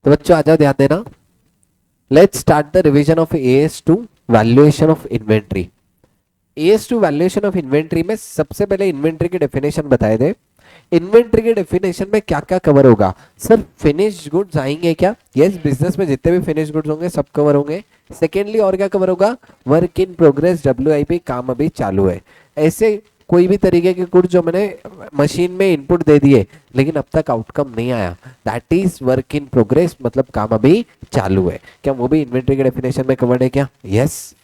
तो बच्चों आ जाओ, ध्यान देना। Let's start the revision of AS two valuation of inventory. AS two valuation of inventory में सबसे पहले इन्वेंट्री की डेफिनेशन बताए थे। इन्वेंट्री के डेफिनेशन में क्या क्या कवर होगा? सर फिनिश्ड गुड्स आएंगे क्या? यस, बिजनेस में जितने भी फिनिश्ड गुड्स होंगे सब कवर होंगे। सेकेंडली और क्या कवर होगा? वर्क इन प्रोग्रेस, डब्ल्यूआईपी, काम अभी चालू है। ऐसे कोई भी तरीके के गुड्स जो मैंने मशीन में इनपुट दे दिए लेकिन अब तक आउटकम नहीं आया, that is work in progress, मतलब काम अभी चालू है। क्या वो भी इन्वेंट्री के डेफिनेशन में कवर्ड है क्या? यस।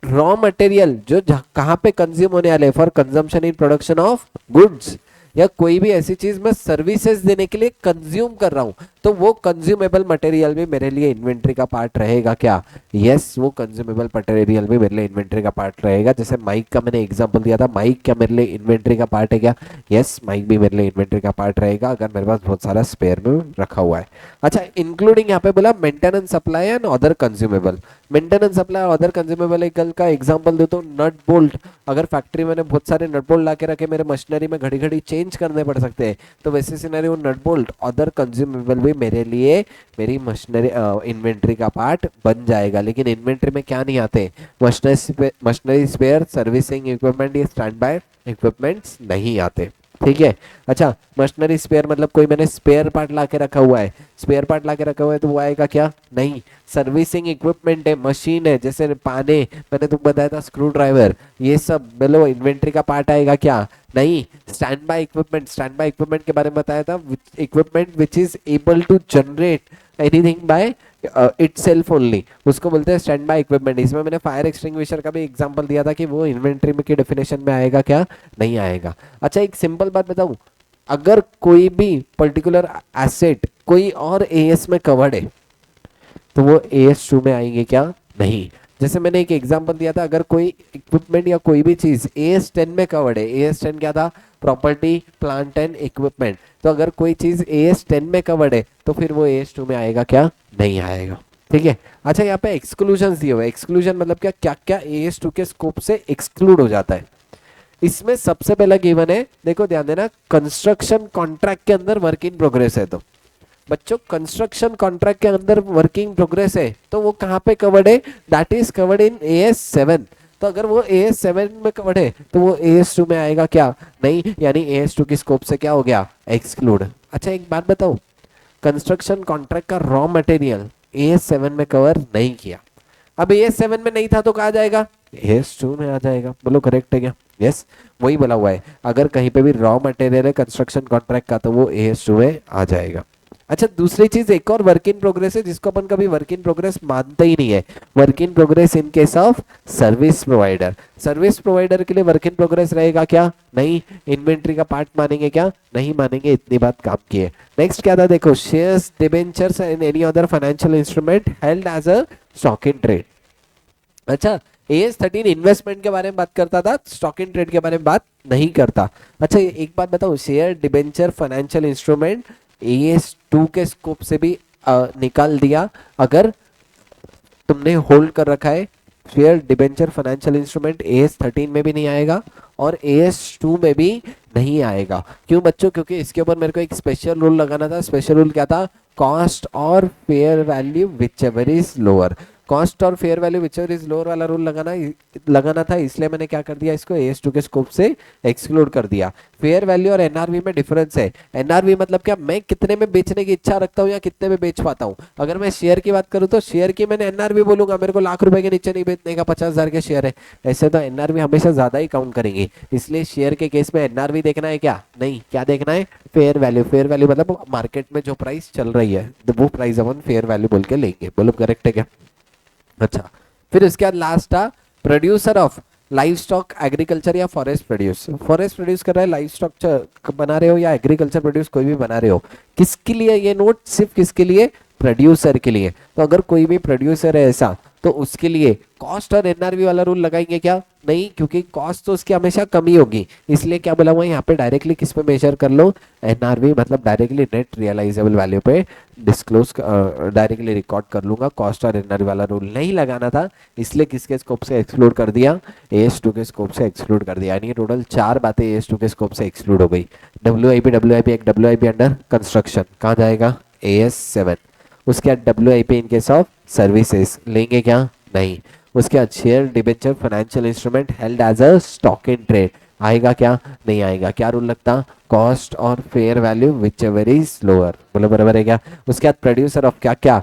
रॉ मटेरियल जो कहाँ पे कंज्यूम होने वाले, for consumption in production of goods, या कोई भी ऐसी चीज मैं सर्विसेज देने के लिए कंज्यूम कर रहा हूं, तो वो कंज्यूमेबल मटेरियल भी मेरे लिए इन्वेंट्री का पार्ट रहेगा क्या? यस, वो कंज्यूमेबल मटेरियल भी मेरे लिए इन्वेंट्री का पार्ट रहेगा। जैसे माइक का मैंने एग्जांपल दिया था, माइक क्या मेरे लिए इन्वेंट्री का पार्ट है क्या? यस, माइक भी मेरे लिए इन्वेंट्री का पार्ट रहेगा अगर मेरे पास बहुत सारा स्पेयर में रखा हुआ है। अच्छा, इंक्लूडिंग यहाँ पे बोला maintenance supply and other consumable. Maintenance supply और अदर कंज्यूमेबल का एग्जांपल देता हूँ, नट बोल्ट। अगर फैक्ट्री में बहुत सारे नट बोल्ट ला के रखे, मेरे मशीनरी में घड़ी घड़ी चेंज करने पड़ सकते हैं, तो वैसे scenario nut bolt other consumable भी मेरे लिए मेरी मशीनरी इन्वेंट्री का पार्ट बन जाएगा। लेकिन इन्वेंट्री में क्या नहीं आते? मशीनरी स्पेयर, सर्विसिंग इक्विपमेंट, ये स्टैंड बाय इक्विपमेंट्स नहीं आते। ठीक है। अच्छा, मशीनरी स्पेयर मतलब कोई मैंने स्पेयर पार्ट ला के रखा हुआ है, स्पेयर पार्ट ला के रखा हुआ है तो वो आएगा क्या? नहीं। सर्विसिंग इक्विपमेंट है, मशीन है, जैसे पाने मैंने तुमको बताया था, स्क्रू ड्राइवर, ये सब बोलो इन्वेंट्री का पार्ट आएगा क्या? नहीं। Standby equipment, standby equipment के बारे में बताया था, equipment which is able to generate anything by itself only, उसको बोलते हैं स्टैंड बाय इक्विपमेंट। इसमें मैंने फायर एक्सटिंग्विशर का भी एग्जांपल दिया था कि वो इन्वेंट्री में की डेफिनेशन में आएगा क्या? नहीं आएगा। अच्छा, एक सिंपल बात बताऊं, अगर कोई भी पर्टिकुलर एसेट कोई और एएस में कवर्ड है तो वो AS2 में आएंगे क्या? नहीं। जैसे मैंने एक एग्जांपल दिया था, अगर कोई इक्विपमेंट या कोई भी चीज AS10 में कवर्ड है, AS10 क्या था? Property, plant and equipment. तो अगर कोई चीज AS10 में कवर्ड है तो फिर वो AS2 में आएगा क्या? नहीं आएगा। ठीक है। अच्छा, यहाँ पे एक्सक्लूजन दिए हुए, एक्सक्लूजन मतलब क्या क्या क्या AS2 के स्कोप से एक्सक्लूड हो जाता है। इसमें सबसे पहला गिवन है, देखो ध्यान देना, कंस्ट्रक्शन कॉन्ट्रैक्ट के अंदर वर्क इन प्रोग्रेस है। तो बच्चों कंस्ट्रक्शन कॉन्ट्रैक्ट के अंदर वर्किंग प्रोग्रेस है तो वो कहाँ पे कवर्ड है? That is covered in AS7। तो अगर वो AS7 में कवर्ड है तो वो AS2 में आएगा क्या? नहीं, यानी AS2 की स्कोप से क्या हो गया? एक्सक्लूड। अच्छा, एक बात बताओ, कंस्ट्रक्शन कॉन्ट्रैक्ट का रॉ मटेरियल AS7 में कवर नहीं किया, अब AS7 में नहीं था तो कहा जाएगा? AS2 में आ जाएगा। बोलो करेक्ट है क्या? यस, वही बोला हुआ है, अगर कहीं पे भी रॉ मटेरियल है कंस्ट्रक्शन कॉन्ट्रैक्ट का तो वो AS2 में आ जाएगा। अच्छा, दूसरी चीज एक और वर्क इन प्रोग्रेस है जिसको अपन कभी वर्क इन प्रोग्रेस मानते ही नहीं है, work in progress in case of service provider. Service provider के लिए वर्क इन प्रोग्रेस रहेगा क्या? नहीं। इन्वेंट्री का पार्ट मानेंगे क्या? नहीं मानेंगे। इतनी बात काम की है। नेक्स्ट क्या था देखो, shares, debentures and any other financial instrument held as a stock in trade. अच्छा, AS13 इन्वेस्टमेंट के बारे में बात करता था, स्टॉक इन ट्रेड के बारे में बात नहीं करता। अच्छा, एक बात बताओ, share, debenture, financial instrument AS2 के स्कोप से भी निकाल दिया अगर तुमने होल्ड कर रखा है। Share, debenture, financial instrument AS13 में भी नहीं आएगा और AS2 में भी नहीं आएगा। क्यों बच्चों? क्योंकि इसके ऊपर मेरे को एक स्पेशल रूल लगाना था। स्पेशल रूल क्या था? कॉस्ट और fair value whichever is lower. Cost और fair value whichever is lower वाला रूल लगाना था, इसलिए मैंने क्या कर दिया, इसको AS2 के स्कोप से एक्सक्लूड कर दिया। फेयर वैल्यू और NRV में डिफरेंस है। NRV मतलब क्या, मैं कितने में बेचने की इच्छा रखता हूँ या कितने में बेच पाता हूँ। अगर मैं शेयर की बात करूँ तो शेयर की मैंने NRV बोलूंगा, मेरे को ₹1,00,000 के नीचे नहीं बेचने का, 50,000 के शेयर है, ऐसे तो NRV हमेशा ज्यादा ही काउंट करेंगे। इसलिए शेयर के केस में NRV देखना है क्या? नहीं। क्या देखना है? Fair value. फेयर वैल्यू मतलब मार्केट में जो प्राइस चल रही है वो प्राइस अपन फेयर वैल्यू बोल के लेंगे। बोलो करेक्ट है क्या? अच्छा, फिर उसके बाद लास्ट था producer of live stock, agriculture या फॉरेस्ट प्रोड्यूस। फॉरेस्ट प्रोड्यूस कर रहा है, लाइव स्टॉक बना रहे हो या एग्रीकल्चर प्रोड्यूस कोई भी बना रहे हो, किसके लिए ये नोट? सिर्फ किसके लिए? प्रोड्यूसर के लिए। तो अगर कोई भी प्रोड्यूसर है ऐसा तो उसके लिए कॉस्ट और NRV वाला रूल लगाएंगे क्या? नहीं, क्योंकि कॉस्ट तो उसकी हमेशा कमी होगी। इसलिए क्या बोला हुआ है यहाँ पे, डायरेक्टली किस पे मेजर कर लो? NRV मतलब डायरेक्टली नेट रियलाइजेबल वैल्यू पे डिस्क्लोज, डायरेक्टली रिकॉर्ड कर लूंगा। कॉस्ट और NRV वाला रूल नहीं लगाना था, इसलिए किसके स्कोप से एक्सक्लूड कर दिया? AS2 के स्कोप से एक्सक्लूड कर दिया। यानी टोटल 4 बातें AS2 के स्कोप से एक्सक्लूड हो गई। WIP, WIP एक WIP अंडर कंस्ट्रक्शन कहाँ जाएगा? AS7। उसके बाद WIP in case of services लेंगे क्या? नहीं। उसके बाद share debenture financial instrument held as a stock in trade आएगा क्या? नहीं आएगा। क्या रूल लगता? कॉस्ट और fair value whichever is lower. बोलो बराबर है क्या? उसके बाद प्रोड्यूसर ऑफ क्या क्या,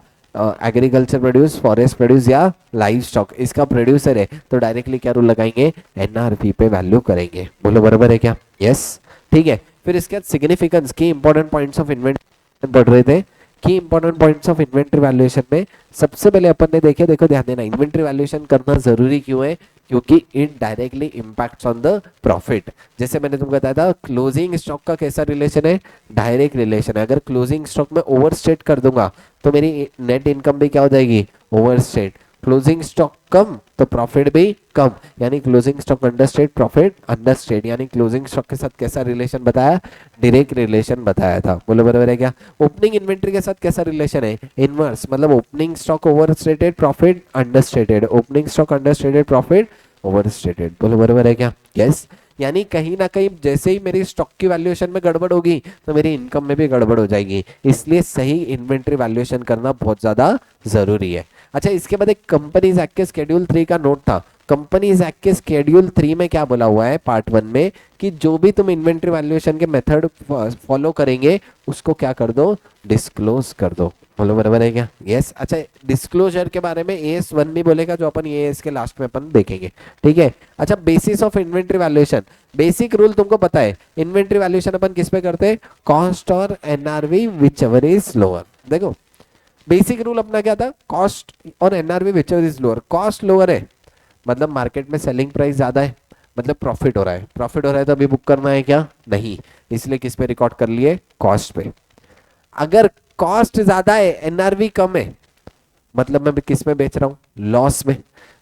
एग्रीकल्चर प्रोड्यूस, फॉरेस्ट प्रोड्यूस या लाइव स्टॉक, इसका प्रोड्यूसर है तो डायरेक्टली क्या रूल लगाएंगे? NRV पे वैल्यू करेंगे। बोलो बराबर है क्या? यस ठीक है। फिर इसके बाद सिग्निफिकेंस की इंपॉर्टेंट पॉइंट्स ऑफ इन्वेंटरी पढ़ रहे थे कि important points of inventory valuation में सबसे पहले अपन ने देखे, देखो ध्यान देना, इन्वेंटरी वैल्यूएशन करना जरूरी क्यों है? क्योंकि it directly impacts on the profit. जैसे मैंने तुमको बताया था क्लोजिंग स्टॉक का कैसा रिलेशन है? डायरेक्ट रिलेशन है। अगर क्लोजिंग स्टॉक में ओवरस्टेट कर दूंगा तो मेरी नेट इनकम भी क्या हो जाएगी? ओवरस्टेट। क्लोजिंग स्टॉक कम तो प्रॉफिट भी कम, यानी closing stock understate, profit understate, यानी क्लोजिंग स्टॉक के साथ कैसा रिलेशन बताया? डायरेक्ट रिलेशन बताया था। बोलो बराबर है क्या? ओपनिंग इन्वेंटरी के साथ कैसा रिलेशन है? इनवर्स, मतलब opening stock overstated, profit understated, opening stock understated, profit overstated. बोलो बराबर है क्या? यस। यानी कहीं ना कहीं जैसे ही मेरी स्टॉक की वैल्यूएशन में गड़बड़ होगी तो मेरी इनकम में भी गड़बड़ हो जाएगी, इसलिए सही इन्वेंटरी वैल्यूएशन करना बहुत ज्यादा जरूरी है। अच्छा, इसके बाद एक कंपनीज एक्ट के शेड्यूल 3 का नोट था। कंपनीज एक्ट के शेड्यूल 3 में क्या बोला हुआ है पार्ट 1 में कि जो भी तुम इन्वेंटरी वैल्यूएशन के मेथड फॉलो करेंगे उसको क्या कर दो? डिस्क्लोज कर दो। बोलो बराबर है क्या? यस। अच्छा, डिस्क्लोजर के बारे में AS1 भी बोलेगा जो अपन AS के लास्ट में अपन देखेंगे, ठीक है। अच्छा, basis of inventory valuation, basic rule तुमको पता है, इन्वेंटरी वैल्यूएशन अपन किस पे करते हैं? कॉस्ट और NRV which ever is lower. देखो बेसिक रूल अपना क्या था? कॉस्ट और NRV which ever is lower. Cost lower है मतलब मार्केट में सेलिंग प्राइस ज्यादा है, मतलब प्रॉफिट हो रहा है। प्रॉफिट हो रहा है तो अभी बुक करना है क्या? नहीं, इसलिए किस पे रिकॉर्ड कर लिए? कॉस्ट पे। अगर कॉस्ट ज्यादा है NRV कम है, मतलब मैं किस में बेच रहा हूँ? लॉस में।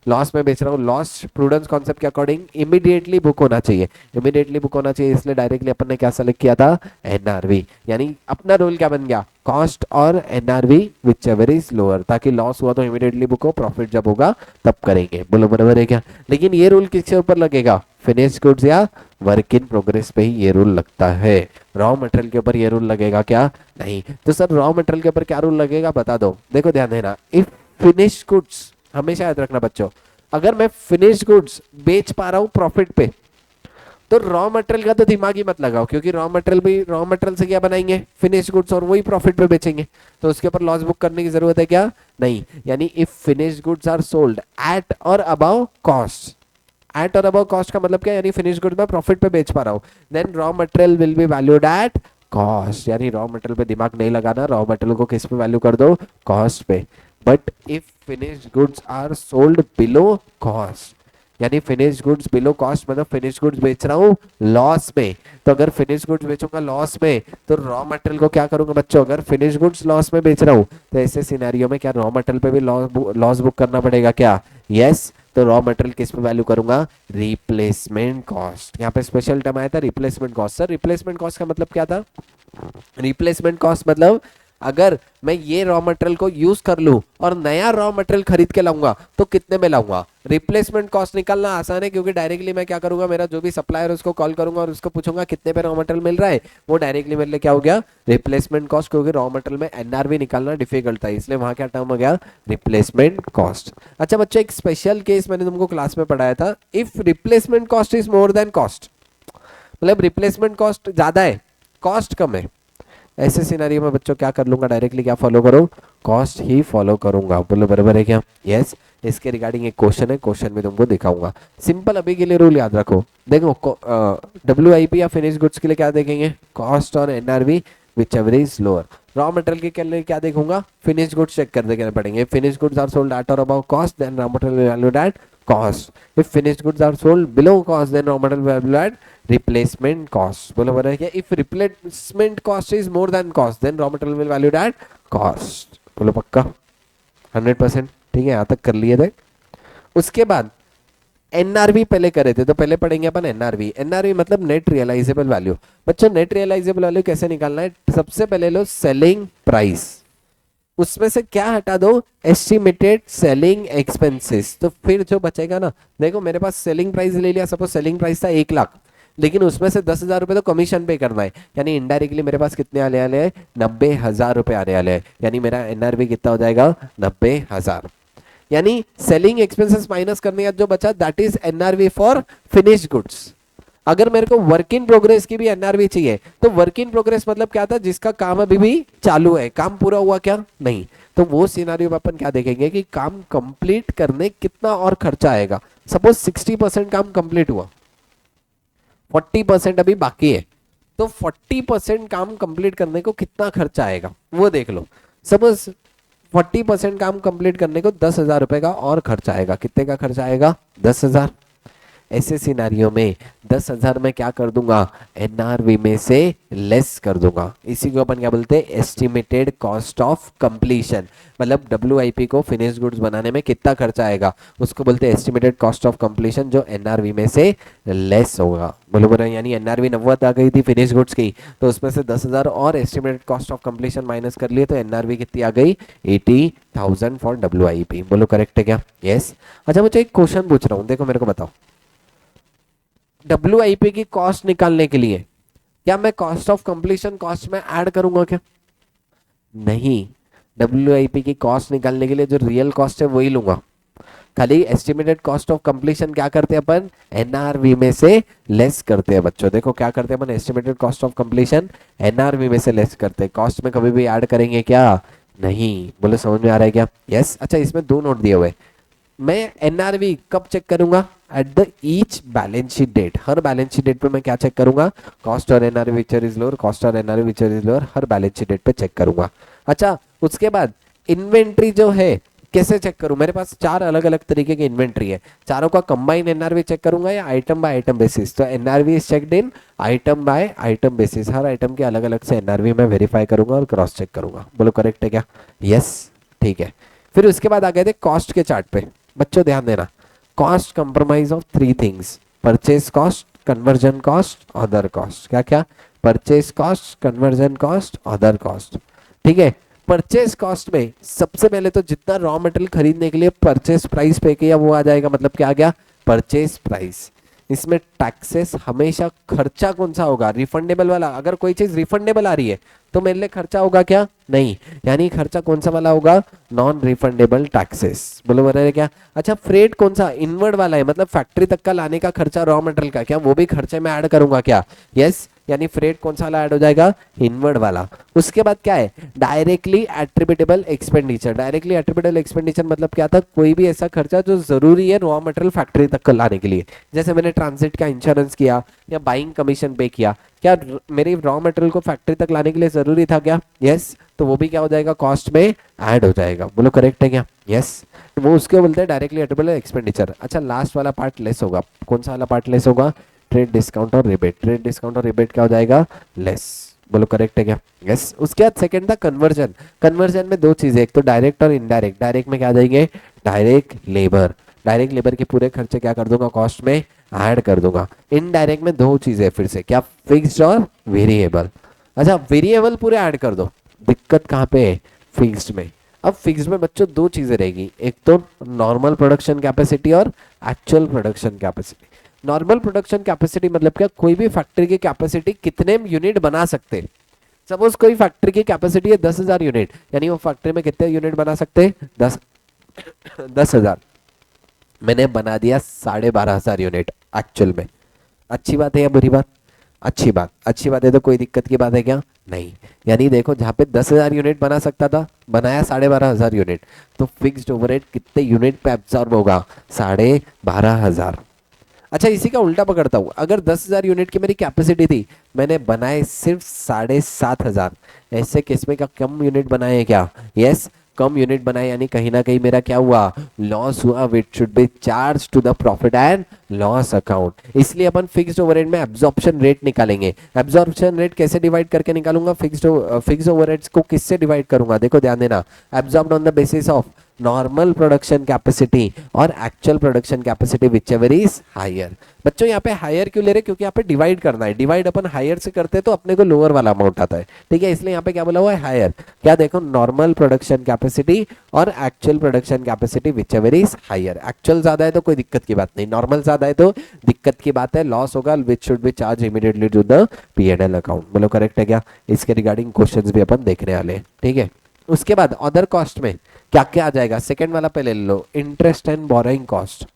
लॉस में बेच रहा हूँ। लॉस प्रूडेंस कॉन्सेप्ट के अकॉर्डिंग इमीडिएटली बुक होना चाहिए, इमीडिएटली बुक होना चाहिए, इसलिए डायरेक्टली अपन ने क्या सेलेक्ट किया था? NRV। यानी अपना रूल क्या बन गया? कॉस्ट और NRV which ever is lower, ताकि लॉस हुआ तो इमीडिएटली बुक हो, प्रॉफिट जब होगा तब करेंगे। बोलो बराबर है क्या? लेकिन ये रूल किसके ऊपर लगेगा? फिनिश गुड्स या वर्क इन प्रोग्रेस पे ही ये रूल लगता है। रॉ मटेरियल के ऊपर ये रूल लगेगा क्या? नहीं। तो सर रॉ मटेरियल के ऊपर क्या रूल लगेगा बता दो। देखो ध्यान देना, इफ फिनिश गुड्स, हमेशा याद रखना बच्चों, अगर मैं फिनिश गुड्स बेच पा रहा हूं प्रॉफिट पे तो रॉ मटेरियल का तो दिमाग ही मत लगाओ, क्योंकि रॉ मटेरियल भी, रॉ मटेरियल से क्या बनाएंगे? फिनिश गुड्स, और वही प्रॉफिट पे बेचेंगे, तो उसके ऊपर लॉस बुक करने की जरूरत है क्या? नहीं। यानी if finish goods are sold at और अबव कॉस्ट, एट और अबव कॉस्ट का मतलब क्या? यानी फिनिश गुड्स में प्रॉफिट पे बेच पा रहा हूं, then raw material will be valued at cost. यानी रॉ मटेरियल पे दिमाग नहीं लगाना, रॉ मटेरियल को किस पे वैल्यू कर दो? कॉस्ट पे। But if finish goods are sold below cost, यानी फिनिश गुड्स बिलो कॉस्ट मतलब फिनिश गुड्स बेच रहा हूँ लॉस में, तो अगर फिनिश गुड्स बेचूंगा लॉस में तो रॉ मटेरियल को क्या करूंगा बच्चों? अगर फिनिश गुड्स लॉस में बेच रहा हूँ तो ऐसे सिनेरियो में क्या रॉ मटेरियल पे भी लॉस बुक करना पड़ेगा क्या? यस। तो रॉ मटेरियल किस पे वैल्यू करूंगा? Replacement cost. यहाँ पे स्पेशल टर्म आया था replacement cost. Sir replacement cost का मतलब क्या था? रिप्लेसमेंट कॉस्ट मतलब अगर मैं ये रॉ मटेरियल को यूज कर लूं और नया रॉ मटेरियल खरीद के लाऊंगा तो कितने में लाऊंगा? रिप्लेसमेंट कॉस्ट निकालना आसान है, क्योंकि डायरेक्टली मैं क्या करूंगा, मेरा जो भी सप्लायर है उसको कॉल करूंगा और उसको पूछूंगा कितने पे रॉ मटेरियल मिल रहा है, वो डायरेक्टली मेरे लिए क्या हो गया? Replacement cost. क्योंकि रॉ मटेरियल में NRV निकालना डिफिकल्ट था, इसलिए वहां क्या टर्म हो गया? Replacement cost. अच्छा बच्चों, एक स्पेशल केस मैंने तुमको क्लास में पढ़ाया था, if replacement cost is more than cost, मतलब रिप्लेसमेंट कॉस्ट ज्यादा है कॉस्ट कम है, ऐसे सिनेरियो में बच्चों क्या कर लूंगा? डायरेक्टली क्या फॉलो करो? कॉस्ट ही फॉलो करूंगा। बोलो बराबर है क्या? यस। इसके रिगार्डिंग एक क्वेश्चन है, क्वेश्चन में तुमको दिखाऊंगा। सिंपल अभी के लिए रूल याद रखो। देखो WIP या फिनिश गुड्स के लिए क्या देखेंगे? कॉस्ट और NRV which ever is lower. Raw material के लिए क्या देखूंगा? फिनिश गुड्स चेक कर देने पड़ेंगे। Finish goods are sold at और above cost, then raw material valued at cost. If finished goods are sold below cost, then raw material value at replacement cost. बोलो बना है क्या? If replacement cost is more than cost, then raw material will valued at cost. बोलो पक्का? 100%। ठीक है, यहाँ तक कर लिए थे। उसके बाद NRV पहले करे थे, तो पहले पढ़ेंगे अपन NRV। NRV मतलब नेट रियलाइजेबल वैल्यू। बच्चों नेट रियलाइजेबल वैल्यू कैसे निकालना है? सबसे पहले लो सेलिंग प्राइस, उसमें से क्या हटा दो? Estimated selling expenses. तो फिर जो बचेगा ना, देखो मेरे पास सेलिंग प्राइस ले लिया, सपोज सेलिंग प्राइस था 1 लाख, लेकिन उसमें से 10,000 रुपये तो कमीशन पे करना है, यानी इनडायरेक्टली मेरे पास कितने आने वाले हैं, 90,000 रुपये आने वाले हैं, यानी मेरा एनआरवी कितना हो जाएगा, 90,000। यानी सेलिंग एक्सपेंसेस माइनस करने का जो बचा that is NRV for finished goods. अगर मेरे को वर्क इन प्रोग्रेस की भी एनआरवी चाहिए तो वर्क इन प्रोग्रेस मतलब क्या था, जिसका काम अभी भी चालू है, काम पूरा हुआ क्या नहीं, तो वो सिनेरियो में अपन क्या देखेंगे कि काम कंप्लीट करने कितना और खर्चा आएगा। सपोज 60% काम कंप्लीट हुआ, 40% अभी बाकी है, तो 40% काम कंप्लीट करने को कितना खर्चा आएगा वो देख लो। सपोज 40% काम कंप्लीट करने को 10,000 रुपए का और खर्चा आएगा, कितने का खर्चा आएगा, 10,000। ऐसे सिनारियों में 10,000 में क्या कर दूंगा, एनआरवी में से लेस कर दूंगा। इसी को अपन क्या बोलते हैं, एस्टिमेटेड कॉस्ट ऑफ कंप्लीशन। मतलब डब्ल्यूआईपी को फिनिश गुड्स बनाने में कितना खर्चा आएगा उसको बोलते हैं एस्टिमेटेड कॉस्ट ऑफ कंप्लीशन, जो एनआरवी में से लेस होगा। बोलो बोलो, यानी एनआरवी 90 आ गई थी फिनिश गुड्स की, तो उसमें से 10,000 और estimated cost of completion minus कर लिए तो एनआरवी कितनी आ गई, 80,000 फॉर डब्ल्यूआईपी। बोलो करेक्ट है क्या, यस। अच्छा मुझे एक क्वेश्चन पूछ रहा हूँ, देखो मेरे को बताओ, डब्ल्यूआईपी की कॉस्ट निकालने के लिए क्या मैं कॉस्ट ऑफ कंप्लीशन कॉस्ट में ऐड करूंगा क्या, नहीं। डब्ल्यूआईपी की कॉस्ट निकालने के लिए जो रियल कॉस्ट है वही लूंगा, खाली एस्टिमेटेड कॉस्ट ऑफ कंप्लीशन क्या करते हैं अपन, एनआरवी में से लेस करते हैं। बच्चों देखो क्या करते हैं अपन, estimated cost of completion NRV में से लेस करते हैं, कॉस्ट में कभी भी ऐड करेंगे क्या, नहीं। बोलो समझ में आ रहा है क्या, यस। अच्छा इसमें दो नोट दिए हुए, मैं एनआरवी कब चेक करूंगा, at the each balance sheet date. हर बैलेंस शीट डेट पे मैं क्या चेक करूंगा, कॉस्ट और NRV whichever lower, cost और NRV whichever is, lower balance sheet date पे चेक करूंगा। अच्छा उसके बाद इन्वेंट्री जो है कैसे चेक करूं, मेरे पास 4 अलग अलग तरीके की इन्वेंट्री है, चारों का कंबाइन एनआरवी चेक करूंगा या आइटम बाय आइटम बेसिस। तो NRV is checked in item by item basis, her item के अलग अलग से एनआरवी में वेरीफाई करूंगा और क्रॉस चेक करूंगा। बोलो करेक्ट है क्या, यस ठीक है। फिर उसके बाद आ गए थे कॉस्ट के चार्ट पे। बच्चों ध्यान देना, cost compromise of 3 things, purchase cost, conversion cost, other cost. क्या क्या, purchase cost, conversion cost, other cost, ठीक है। परचेज कॉस्ट में सबसे पहले तो जितना रॉ मटेरियल खरीदने के लिए परचेज प्राइस पे किया वो आ जाएगा, मतलब क्या आ गया, परचेज प्राइस। इसमें टैक्सेस हमेशा खर्चा कौन सा होगा, रिफंडेबल वाला। अगर कोई चीज रिफंडेबल आ रही है तो मेरे लिए खर्चा होगा क्या, नहीं, यानी खर्चा कौन सा वाला होगा, नॉन रिफंडेबल टैक्सेस। बोलो बराबर है क्या। अच्छा फ्रेट कौन सा, इनवर्ड वाला है, मतलब फैक्ट्री तक का लाने का खर्चा रॉ मटेरियल का, क्या वो भी खर्चे में ऐड करूंगा क्या, यस। यानी फ्रेट कौन सा वाला ऐड हो जाएगा, इनवर्ड वाला। उसके बाद क्या है, directly attributable expenditure. Directly attributable expenditure मतलब क्या था, कोई भी ऐसा खर्चा जो जरूरी है रॉ मटेरियल फैक्ट्री तक लाने के लिए, जैसे मैंने ट्रांजिट का इंश्योरेंस किया या बाइंग कमीशन पे किया, क्या मेरे रॉ मटेरियल को फैक्ट्री तक लाने के लिए जरूरी था क्या, यस। तो वो भी क्या हो जाएगा, कॉस्ट में ऐड हो जाएगा। बोलो करेक्ट है क्या, यस। वो उसके बोलते हैं डायरेक्टली एट्रिब्यूटेबल एक्सपेंडिचर। अच्छा लास्ट वाला पार्ट लेस होगा, कौन सा वाला पार्ट लेस होगा, ट्रेड डिस्काउंट और रिबेट। ट्रेड डिस्काउंट और रिबेट क्या हो जाएगा, लेस। बोलो करेक्ट है क्या, यस। उसके बाद सेकंड था कन्वर्जन। कन्वर्जन में 2 चीजें, एक तो डायरेक्ट और इनडायरेक्ट। डायरेक्ट में क्या आ जाएंगे, डायरेक्ट लेबर। डायरेक्ट लेबर के पूरे खर्चे क्या कर दूंगा, कॉस्ट में ऐड कर दूंगा। इनडायरेक्ट में 2 चीजें फिर से, क्या, फिक्स्ड और वेरिएबल। अच्छा वेरिएबल पूरे ऐड कर दो, दिक्कत कहाँ पे है, फिक्स्ड में। अब फिक्स्ड में बच्चों 2 चीजें रहेगी, एक तो नॉर्मल प्रोडक्शन कैपेसिटी और actual production capacity. Normal production capacity मतलब क्या, कोई भी फैक्ट्री की कैपेसिटी कितने यूनिट बना सकते हैं। सपोज कोई फैक्ट्री की कैपेसिटी है 10,000 यूनिट, यानी वो फैक्ट्री में कितने यूनिट बना सकते हैं, 10,000। मैंने बना दिया 12,500 यूनिट एक्चुअल में। अच्छी बात है या बुरी बात, अच्छी बात। अच्छी बात है तो कोई दिक्कत की बात है क्या, नहीं। यानी देखो जहाँ पे 10,000 यूनिट बना सकता था, बनाया 12,500 यूनिट, तो फिक्स्ड ओवरहेड कितने यूनिट पे एब्जॉर्ब होगा, 12,500। अच्छा इसी का उल्टा पकड़ता हूँ, अगर 10,000 यूनिट की मेरी कैपेसिटी थी, मैंने बनाए सिर्फ 7,500, ऐसे केस में क्या कम यूनिट बनाए क्या, यस कम यूनिट बनाए, यानी कहीं ना कहीं मेरा क्या हुआ, लॉस हुआ, which should be charge to the profit and loss account. इसलिए अपन फिक्स्ड ओवरहेड में एब्जॉर्प्शन रेट निकालेंगे। एब्जॉर्प्शन रेट कैसे डिवाइड करके निकालूंगा, फिक्स्ड ओवरहेड्स को किससे डिवाइड करूंगा, देखो ध्यान देना, absorbed on the basis of normal production capacity और actual production capacity whichever is higher. बच्चों यहाँ पे हायर क्यों ले रहे हैं, क्योंकि यहाँ पे डिवाइड करना है, डिवाइड अपन हायर से करते हैं तो अपने को लोअर वाला अमाउंट आता है, ठीक है, इसलिए यहाँ पे क्या बोला हुआ है हायर। क्या देखो, नॉर्मल प्रोडक्शन कैपेसिटी और actual production capacity whichever is higher. Actual ज्यादा है तो कोई दिक्कत की बात नहीं, नॉर्मल ज्यादा है तो दिक्कत की बात है, लॉस होगा which should be charge immediately to the P&L account. बोलो करेक्ट है क्या? इसके रिगार्डिंग क्वेश्चंस भी अपन देखने वाले हैं, ठीक है। उसके बाद अदर कॉस्ट में क्या क्या आ जाएगा, सेकंड वाला पहले ले लो, इंटरेस्ट एंड बोरोइंग कॉस्ट।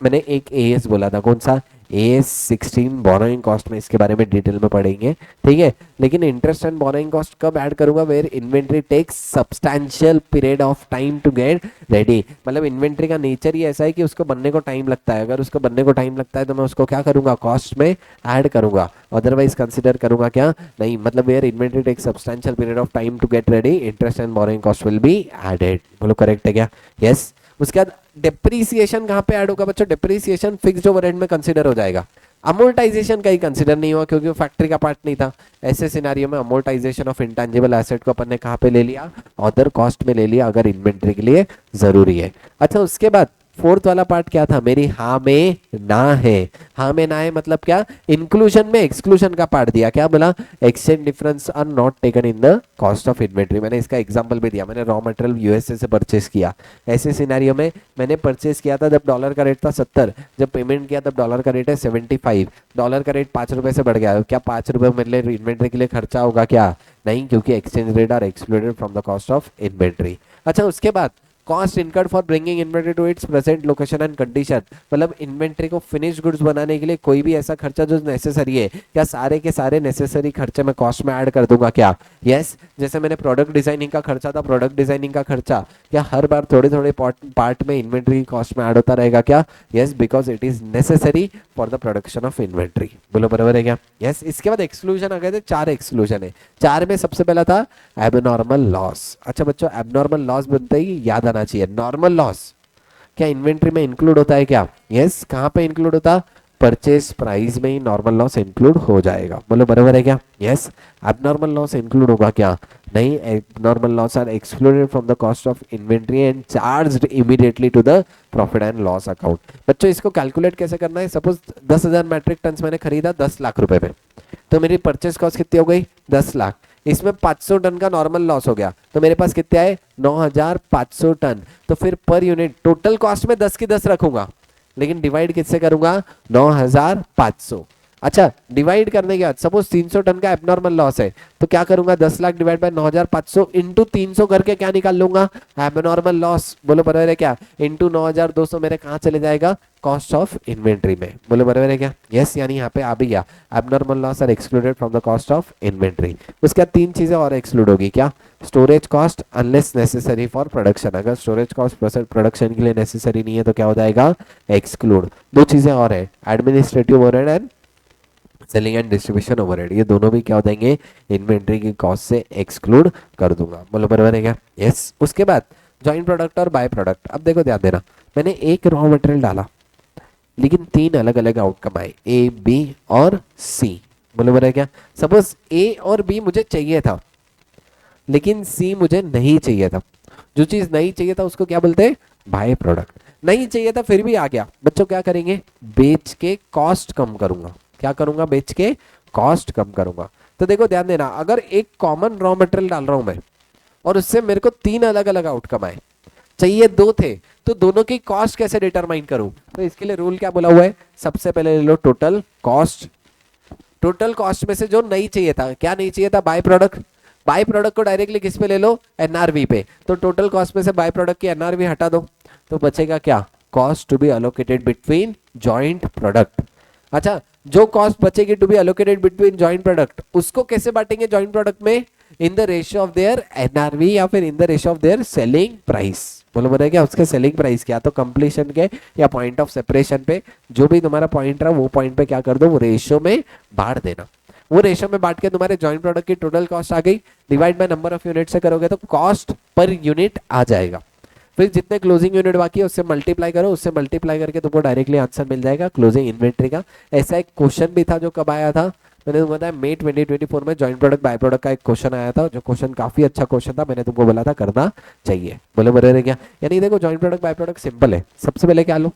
मैंने एक एएस बोला था, कौन सा? AS16 बोरोइंग कॉस्ट में, इसके बारे में डिटेल में पढ़ेंगे, ठीक है। लेकिन इंटरेस्ट एंड बोरोइंग कॉस्ट कब ऐड करूंगा? Where inventory takes substantial period of time to get ready. मतलब इन्वेंट्री का नेचर ही ऐसा है कि उसको बनने को टाइम लगता है, अगर उसको बनने को टाइम लगता है तो मैं उसको क्या करूंगा? कॉस्ट में ऐड करूंगा, अदरवाइज कंसिडर करूंगा क्या? नहीं। मतलब where inventory takes substantial period of time to get ready, interest and borrowing cost will be added. बोलो करेक्ट है क्या? यस। उसके बाद डेप्रीसिएशन कहाँ पे ऐड होगा बच्चों? डेप्रीसिएशन फिक्स्ड ओवरहेड में कंसीडर हो जाएगा, अमोर्टाइजेशन का ही कंसीडर नहीं हुआ क्योंकि वो फैक्ट्री का पार्ट नहीं था। ऐसे सिनारियो में अमोर्टाइजेशन ऑफ इंटेंजिबल एसेट को अपन ने कहाँ पे ले लिया? अदर कॉस्ट में ले लिया, अगर इन्वेंट्री के लिए जरूरी है। अच्छा, उसके बाद फोर्थ वाला पार्ट क्या था? मेरी हाँ में ना है। हाँ में ना है मतलब क्या? इंक्लूजन में एक्सक्लूजन का पार्ट दिया, क्या बोला? Exchange difference are not taken in the cost of inventory. मैंने इसका एग्जांपल भी दिया, मैंने रॉ मटेरियल यूएसए से परचेस किया, ऐसे सिनेरियो में मैंने परचेस किया था जब डॉलर का रेट था 70, जब पेमेंट किया तब डॉलर का रेट है 75, डॉलर का रेट 5 रुपए से बढ़ गया, क्या 5 रुपए मेरे लिए इन्वेंट्री के लिए खर्चा होगा क्या? नहीं, क्योंकि exchange rate are excluded from the cost of inventory. अच्छा, उसके बाद cost incurred for bringing inventory to its present location and condition. मतलब इन्वेंट्री को फिनिश गुड्स बनाने के लिए कोई भी ऐसा खर्चा जो नेसेसरी है, क्या सारे के सारे नेसेसरी खर्चे मैं कॉस्ट में ऐड कर दूंगा क्या? यस। जैसे मैंने प्रोडक्ट डिजाइनिंग का खर्चा था, प्रोडक्ट डिजाइनिंग का खर्चा क्या हर बार थोड़े थोड़े पार्ट में इन्वेंट्री कॉस्ट में ऐड होता रहेगा क्या? Yes, because it is necessary for the production of inventory. बोलो बराबर है क्या? यस। इसके बाद एक्सक्लूजन आ गए थे, 4 एक्सक्लूजन है। 4 में सबसे पहला था एबनॉर्मल लॉस। अच्छा बच्चों, एबनॉर्मल लॉस बनते ही याद आना चाहिए, नॉर्मल लॉस क्या इन्वेंट्री में इंक्लूड होता है क्या? यस। कहां पे इंक्लूड होता? परचेस प्राइस में ही नॉर्मल लॉस इंक्लूड हो जाएगा। बोलो बराबर है क्या? यस। एबनॉर्मल लॉस इंक्लूड होगा क्या? नहीं, abnormal loss are excluded from the cost of inventory and charged immediately to the profit and loss account. बच्चों इसको कैलकुलेट कैसे करना है? सपोज 10,000 मैट्रिक टन मैंने खरीदा 10 लाख रुपए में, तो मेरी परचेस कॉस्ट कितनी हो गई? 10 लाख। इसमें 500 टन का नॉर्मल लॉस हो गया, तो मेरे पास कितने आए? 9,500 टन। तो फिर पर यूनिट टोटल कॉस्ट में 10 की 10 रखूंगा, लेकिन डिवाइड किससे करूंगा? 9,500। अच्छा, डिवाइड करने के बाद सपोज 300 टन का एबनॉर्मल लॉस है, तो क्या करूंगा? 10 लाख डिवाइड बाय 9,500 इंटू 300 करके क्या निकाल लूंगा? Abnormal loss. बोलो बराबर है क्या? इंटू 9,200 मेरे कहाँ चले जाएगा? कॉस्ट ऑफ इन्वेंट्री में। बोलो बराबर है क्या? यस। यानी यहाँ पे आ भी गया, abnormal loss are excluded from the cost of inventory. उसके बाद 3 चीजें और एक्सक्लूड होगी, क्या? Storage cost unless necessary for production. अगर स्टोरेज कॉस्ट प्रोडक्शन के लिए नेसेसरी नहीं है तो क्या हो जाएगा? एक्सक्लूड। 2 चीजें और है, administrative overhead and selling and distribution overhead. ये दोनों भी क्या हो जाएंगे? इन्वेंट्री की कॉस्ट से एक्सक्लूड कर दूंगा। बोलो बराबर है क्या? यस। उसके बाद जॉइंट प्रोडक्ट और बाय प्रोडक्ट। अब देखो ध्यान देना, मैंने एक रॉ मटेरियल डाला लेकिन 3 अलग अलग आउटकम आए, ए, बी और सी। बोलो बराबर है क्या? सपोज ए और बी मुझे चाहिए था लेकिन सी मुझे नहीं चाहिए था। जो चीज नहीं चाहिए था उसको क्या बोलते हैं? By product. नहीं चाहिए था फिर भी आ गया, बच्चों क्या करेंगे? बेच के कॉस्ट कम करूंगा। क्या करूंगा? बेच के कॉस्ट कम करूंगा। तो देखो ध्यान देना, अगर एक कॉमन रॉ मटेरियल डाल रहा हूं मैं और उससे मेरे को 3 अलग अलग आउटकम आए, चाहिए 2 थे, तो दोनों की कॉस्ट कैसे डिटरमाइन करूं? तो इसके लिए रूल क्या बोला हुआ है? सबसे पहले ले लो टोटल कॉस्ट। टोटल कॉस्ट में से जो नहीं चाहिए था, क्या नहीं चाहिए था? By product. बाय प्रोडक्ट को डायरेक्टली किस पे ले लो? एनआरवी पे। तो टोटल कॉस्ट में से बाय प्रोडक्ट की एनआरवी हटा दो, तो बचेगा क्या? Cost to be allocated between joint product. अच्छा, जो कॉस्ट बचेगी to be allocated between joint product, उसको कैसे बांटेंगे जॉइंट प्रोडक्ट में? In the ratio of their NRV या फिर in the ratio of their selling price. बोलो बता क्या? उसके सेलिंग प्राइस क्या, तो कंप्लीशन के या पॉइंट ऑफ सेपरेशन पे जो भी तुम्हारा पॉइंट रहा वो पॉइंट पे क्या कर दो? वो रेशियो में बांट देना। वो रेशियो में बांट के तुम्हारे जॉइंट प्रोडक्ट की टोटल कॉस्ट आ गई, divide by number of unit से करोगे तो कॉस्ट पर यूनिट आ जाएगा। फिर जितने क्लोजिंग यूनिट बाकी है उससे मल्टीप्लाई करो, उससे मल्टीप्लाई करके तुमको डायरेक्टली आंसर मिल जाएगा क्लोजिंग इन्वेंट्री का। ऐसा एक क्वेश्चन भी था जो कब आया था? मैंने तुमको बताया मई 2024 में जॉइंट प्रोडक्ट बाय प्रोडक्ट का एक क्वेश्चन आया था, जो क्वेश्चन काफी अच्छा क्वेश्चन था, मैंने तुमको बोला था करना चाहिए। बोले बराबर है क्या? यानी देखो joint product by product simple है। सबसे पहले क्या लो,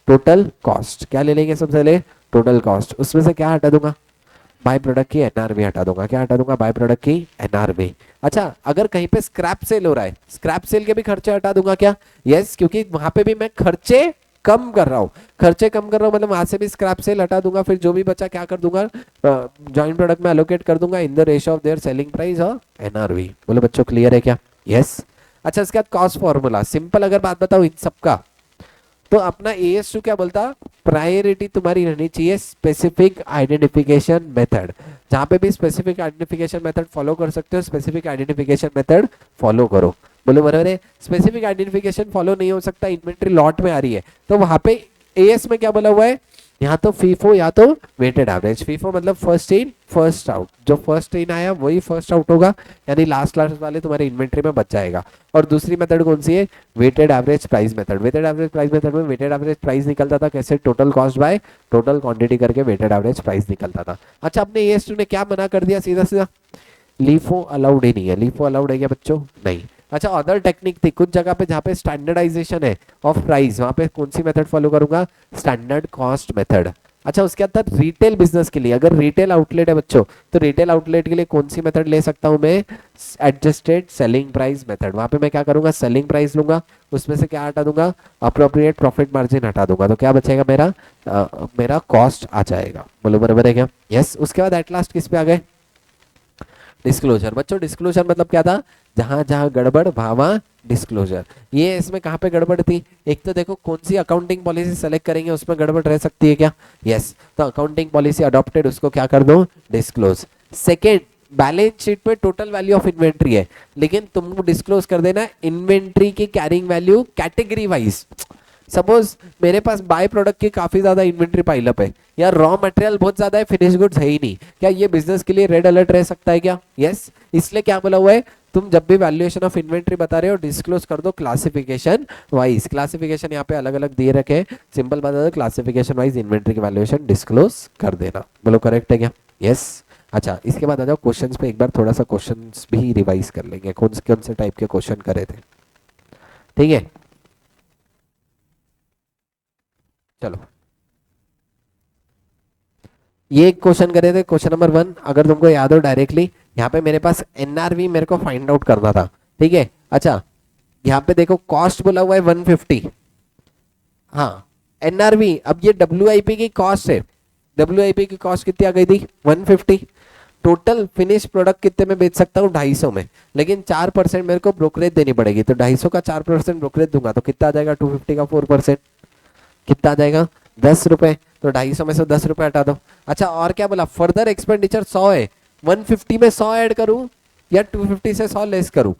टोटल कॉस्ट। क्या ले लेंगे सबसे पहले? Total cost. उसमें से क्या हटा दूंगा? बाय प्रोडक्ट की एनआरवी हटा दूंगा। क्या हटा दूंगा? बाय प्रोडक्ट की एनआरवी। अच्छा, अगर कहीं पे स्क्रैप सेल हो रहा है, स्क्रैप सेल के भी खर्चे हटा दूंगा क्या? यस, क्योंकि वहां पे भी मैं खर्चे कम कर रहा हूं। खर्चे कम कर रहा हूं मतलब वहां से भी स्क्रैप सेल हटा दूंगा। फिर जो भी बचा क्या कर दूंगा? जॉइंट प्रोडक्ट में एलोकेट कर दूंगा इन the ratio of their selling price और एनआरवी। बोलो बच्चों क्लियर है क्या? यस। अच्छा, इसके बाद कॉस्ट फॉर्मूला सिंपल। अगर बात बताओ इन सबका, तो अपना एएस टू क्या बोलता? प्रायोरिटी तुम्हारी रहनी चाहिए स्पेसिफिक आइडेंटिफिकेशन मेथड। जहां पे भी स्पेसिफिक आइडेंटिफिकेशन मेथड फॉलो कर सकते हो, स्पेसिफिक आइडेंटिफिकेशन मेथड फॉलो करो। बोलो बराबर है। स्पेसिफिक आइडेंटिफिकेशन फॉलो नहीं हो सकता, इन्वेंट्री लॉट में आ रही है, तो वहां पे एएस में क्या बोला हुआ है? यहाँ तो फीफो या तो वेटेड एवरेज। फीफो मतलब फर्स्ट इन फर्स्ट आउट, जो फर्स्ट इन आया वही फर्स्ट आउट होगा, यानी लास्ट लास्ट वाले तुम्हारे इन्वेंट्री में बच जाएगा। और दूसरी मेथड कौन सी है? Weighted average price method. Weighted average price method में वेटेड एवरेज प्राइस निकलता था कैसे? Total cost by total quantity करके वेटेड एवरेज प्राइस निकलता था। अच्छा, अपने एएस2 ने क्या मना कर दिया सीधा सीधा? लीफो अलाउड ही नहीं है। लीफो अलाउड है क्या बच्चों? नहीं। अच्छा, अदर टेक्निक थी कुछ जगह पे जहाँ पे स्टैंडर्डाइजेशन है ऑफ प्राइस, वहां पे कौन सी मेथड फॉलो करूंगा? Standard cost method. अच्छा, उसके अंदर रिटेल बिजनेस के लिए, अगर रिटेल आउटलेट है बच्चों, तो रिटेल आउटलेट के लिए कौन सी मेथड ले सकता हूं मैं? Adjusted selling price method. वहां पे मैं क्या करूंगा? सेलिंग प्राइस लूंगा, उसमें से क्या हटा दूंगा? अप्रोप्रिएट प्रॉफिट मार्जिन हटा दूंगा, तो क्या बचेगा मेरा? मेरा कॉस्ट आ जाएगा। बोलो बराबर है क्या? यस। उसके बाद एट लास्ट किस पे आ गए? डिस्क्लोजर। बच्चों डिस्क्लोजर मतलब क्या था? जहां जहां गड़बड़ वहां डिस्क्लोजर। ये इसमें कहां पे गड़बड़ थी? एक तो देखो कौन सी अकाउंटिंग पॉलिसी सेलेक्ट करेंगे उसमें गड़बड़ रह सकती है क्या? यस। तो अकाउंटिंग पॉलिसी अडॉप्टेड, उसको क्या कर दो? डिस्क्लोज। सेकेंड, बैलेंस शीट में टोटल वैल्यू ऑफ इन्वेंट्री है, लेकिन तुमको डिस्क्लोज कर देना इन्वेंट्री की carrying value category wise. Suppose मेरे पास बाय प्रोडक्ट की काफी ज्यादा इन्वेंट्री पाइलअप है, या रॉ मटेरियल बहुत ज्यादा है, फिनिश गुड्स है ही नहीं, क्या ये बिजनेस के लिए रेड अलर्ट रह सकता है क्या? यस। इसलिए क्या बोला हुआ है? तुम जब भी वैल्यूएशन ऑफ इन्वेंट्री बता रहे हो डिस्क्लोज कर दो क्लासिफिकेशन वाइज। क्लासिफिकेशन यहाँ पे अलग अलग दिए रखे, सिंपल बता दो क्लासिफिकेशन वाइज इन्वेंट्री की वैल्यूएशन डिस्क्लोज कर देना। बोलो करेक्ट है क्या? यस। अच्छा, इसके बाद आ जाओ क्वेश्चंस पे। एक बार थोड़ा सा क्वेश्चंस भी रिवाइज कर लेंगे, कौन से टाइप के क्वेश्चन करे थे। ठीक है, चलो ये एक क्वेश्चन करे थे, क्वेश्चन नंबर 1, अगर तुमको याद हो डायरेक्टली। यहाँ पे मेरे पास एनआरवी मेरे को फाइंड आउट करना था। ठीक है। अच्छा, यहाँ पे देखो कॉस्ट बोला हुआ है 150। हाँ, एनआरवी, अब ये डब्ल्यूआईपी की कॉस्ट है। डब्ल्यूआईपी की कॉस्ट कितनी आ गई थी? 150। टोटल फिनिश प्रोडक्ट कितने में बेच सकता हूँ? 250 में, लेकिन 4% मेरे को ब्रोकरेज देनी पड़ेगी, तो 250 का 4% ब्रोकरेज दूंगा तो कितना आ जाएगा? 250 का 4%, कितना आ जाएगा? 10 रुपए। तो 250 में से 10 रुपए हटा दो। अच्छा, और क्या बोला? फर्दर एक्सपेंडिचर 100 है, 150 में 100 ऐड करूं या 250 से 100 लेस करूं?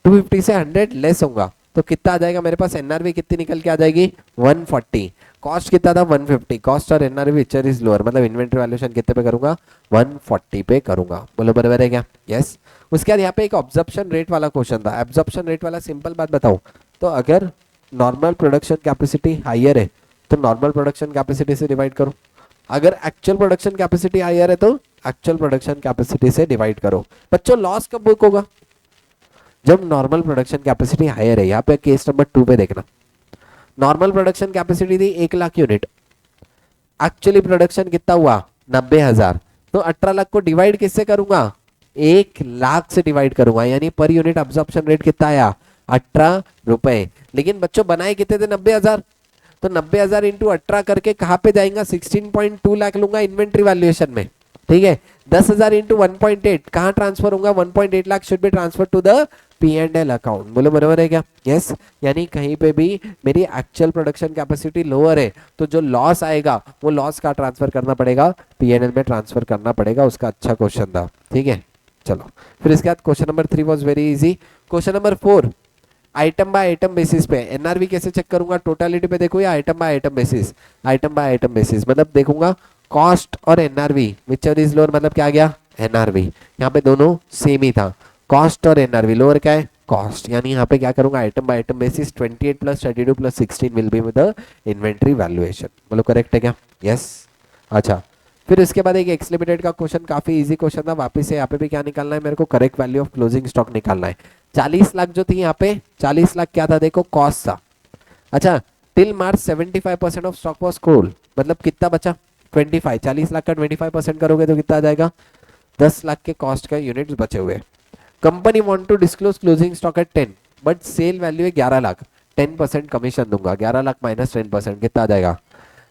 250 से 100 लेस होगा, तो कितना आ जाएगा मेरे पास? एनआरवी कितनी निकल के आ जाएगी? 140। कॉस्ट कितना था? 150। कॉस्ट और एनआरवी विचर इज लोअर, मतलब इन्वेंट्री वैल्यूएशन कितने पे करूंगा? 140 पे करूंगा। बोलो बराबर है क्या? यस। उसके बाद यहाँ पे एक ऑब्जर्प्शन रेट वाला क्वेश्चन था। ऑब्जर्प्शन रेट वाला सिंपल बात बताऊं तो, अगर नॉर्मल प्रोडक्शन कैपेसिटी हायर है तो नॉर्मल प्रोडक्शन कैपेसिटी से डिवाइड करो, अगर एक्चुअल प्रोडक्शन कैपेसिटी हायर है तो एक्चुअल प्रोडक्शन कैपेसिटी से डिवाइड करो। बच्चों लॉस कब बुक होगा? जब नॉर्मल प्रोडक्शन कैपेसिटी हायर है। यहाँ पे केस नंबर 2 पे देखना, नॉर्मल प्रोडक्शन कैपेसिटी थी 1 लाख यूनिट, एक्चुअली प्रोडक्शन कितना हुआ? 90,000। तो 18 लाख को डिवाइड किससे करूंगा? 1 लाख से डिवाइड करूंगा, यानी पर यूनिट अब्जॉर्प्शन रेट कितना आया? 18 रुपए। लेकिन बच्चों बनाए कितने थे? 90,000। तो 90,000 इंटू 18 करके कहाँ पे जाएगा? 16.2 लाख लूंगा इन्वेंट्री वैल्यूएशन में। ठीक है। 10,000 इंटू 1.8 कहाँ ट्रांसफर होगा? 1.8 lakh should be transfer to the P&L account. बोलो बराबर है क्या? यस। यानी कहीं पे भी मेरी एक्चुअल प्रोडक्शन कैपेसिटी लोअर है तो जो लॉस आएगा वो लॉस का ट्रांसफर करना पड़ेगा? P&L में ट्रांसफर करना पड़ेगा। उसका अच्छा क्वेश्चन था। ठीक है, चलो फिर इसके बाद question number 3 was very easy. Question number 4, item by item basis पे एनआरवी कैसे चेक करूंगा? टोटलिटी पे देखो या item by item basis? Item by item basis मतलब देखूंगा कॉस्ट और एनआरवी विचर इज लोअर, मतलब क्या आ गया? एनआरवी। यहाँ पे दोनों सेम ही था, कॉस्ट और एनआरवी। लोअर क्या है? कॉस्ट। यानी यहाँ पे क्या करूंगा? Item by item basis 28 plus 32 plus 16 will be with the inventory valuation. बोलो करेक्ट है क्या? यस। अच्छा, फिर उसके बाद एक एक्स लिमिटेड का क्वेश्चन, काफी इजी क्वेश्चन था। वापस से यहाँ पे भी क्या निकालना है मेरे को, correct value of closing stock निकालना है। 40 लाख जो थी यहाँ पे, 40 लाख क्या था देखो, कॉस्ट था। अच्छा, till March 75% of stock was sold, मतलब कितना बचा 25। 40 लाख का 25% करोगे तो कितना आ जाएगा, 10 लाख के कॉस्ट का यूनिट्स बचे हुए। Company want to disclose closing stock at 10 but sale value है 11 लाख, 10% कमीशन दूंगा। 11 लाख माइनस 10% कितना आ जाएगा,